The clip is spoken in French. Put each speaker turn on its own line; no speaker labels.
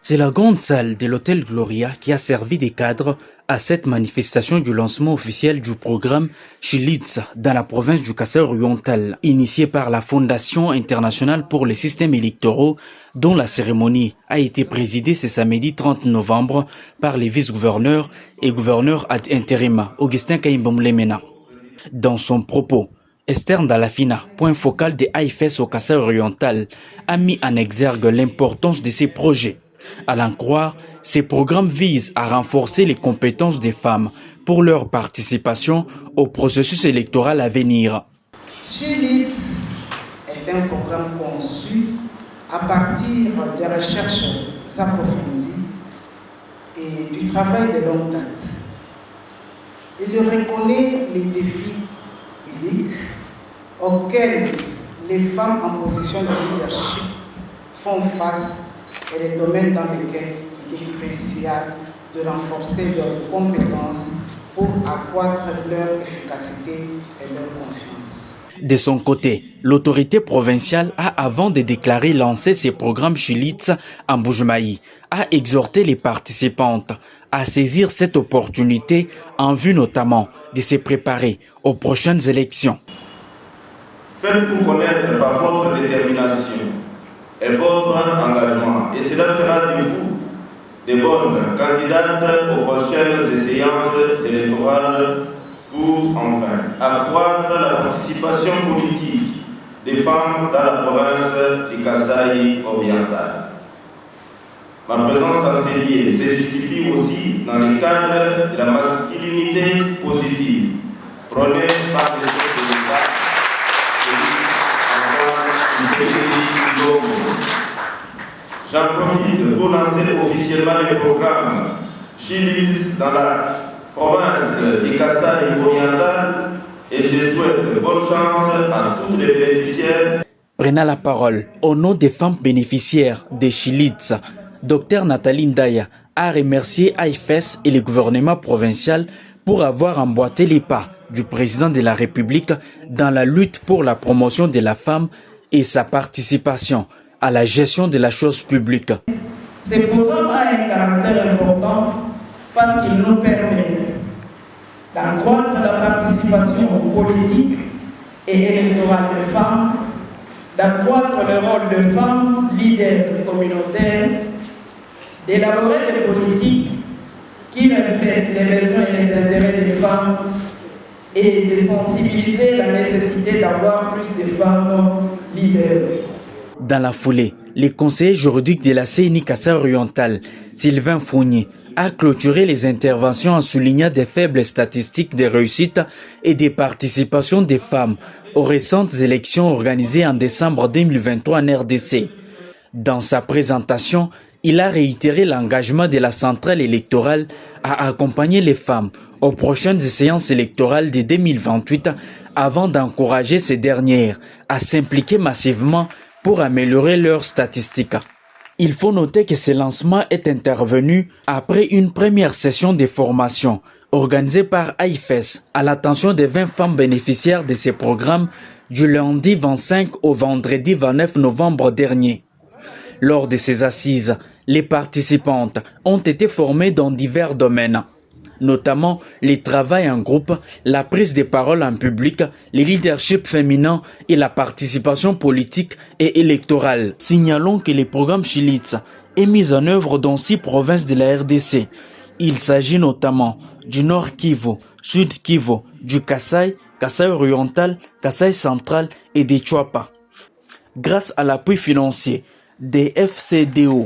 C'est la grande salle de l'hôtel Gloria qui a servi de cadre à cette manifestation du lancement officiel du programme Chilits dans la province du Kasaï-Oriental, initié par la Fondation internationale pour les systèmes électoraux, dont la cérémonie a été présidée ce samedi 30 novembre par les vice-gouverneurs et gouverneurs ad interim Augustin Kaïmbom-Lemena. Dans son propos, Esther Ndalafina, point focal des AIFES au Kasaï-Oriental, a mis en exergue l'importance de ces projets. À l'en croire, ces programmes visent à renforcer les compétences des femmes pour leur participation au processus électoral à venir.
Chilits est un programme conçu à partir de recherches approfondies et du travail de longue date. Il reconnaît les défis uniques auxquels les femmes en position de leadership font face et les domaines dans lesquels il est crucial de renforcer leurs compétences pour accroître leur efficacité et leur confiance.
De son côté, l'autorité provinciale a, avant de déclarer lancer ses programmes Chilits en Boujmaï, a exhorté les participantes à saisir cette opportunité en vue notamment de se préparer aux prochaines élections.
Faites-vous connaître par votre détermination et votre engagement, et cela fera de vous de bonnes candidates aux prochaines séances électorales pour enfin accroître la participation politique des femmes dans la province du Kasaï-Oriental. Ma présence en ces lieux se justifie aussi dans le cadre de la masculinité positive prônée par les chefs de l'État. J'en profite pour lancer officiellement le programme Chilits dans la province du Kasaï-Oriental et je souhaite bonne chance à toutes les bénéficiaires.
Prenant la parole au nom des femmes bénéficiaires des Chilits, Dr Nathalie Ndaya a remercié AIFES et le gouvernement provincial pour avoir emboîté les pas du président de la République dans la lutte pour la promotion de la femme et sa participation à la gestion de la chose publique.
Ce programme a un caractère important parce qu'il nous permet d'accroître la participation politique et électorale des femmes, d'accroître le rôle de femmes leaders communautaires, d'élaborer des politiques qui reflètent les besoins et les intérêts des femmes et de sensibiliser la nécessité d'avoir plus de femmes leaders.
Dans la foulée, le conseiller juridique de la CENI Kasaï-Oriental, Sylvain Fournier, a clôturé les interventions en soulignant des faibles statistiques de réussite et de participation des femmes aux récentes élections organisées en décembre 2023 en RDC. Dans sa présentation, il a réitéré l'engagement de la centrale électorale à accompagner les femmes aux prochaines séances électorales de 2028 avant d'encourager ces dernières à s'impliquer massivement pour améliorer leurs statistiques. Il faut noter que ce lancement est intervenu après une première session de formation organisée par AIFES à l'attention des 20 femmes bénéficiaires de ces programmes du lundi 25 au vendredi 29 novembre dernier. Lors de ces assises, les participantes ont été formées dans divers domaines, notamment le travail en groupe, la prise de parole en public, le leadership féminin et la participation politique et électorale. Signalons que le programme Chilits est mis en œuvre dans 6 provinces de la RDC. Il s'agit notamment du Nord Kivu, Sud Kivu, du Kasaï, Kasaï-Oriental, Kasaï central et des Chouapa. Grâce à l'appui financier des FCDO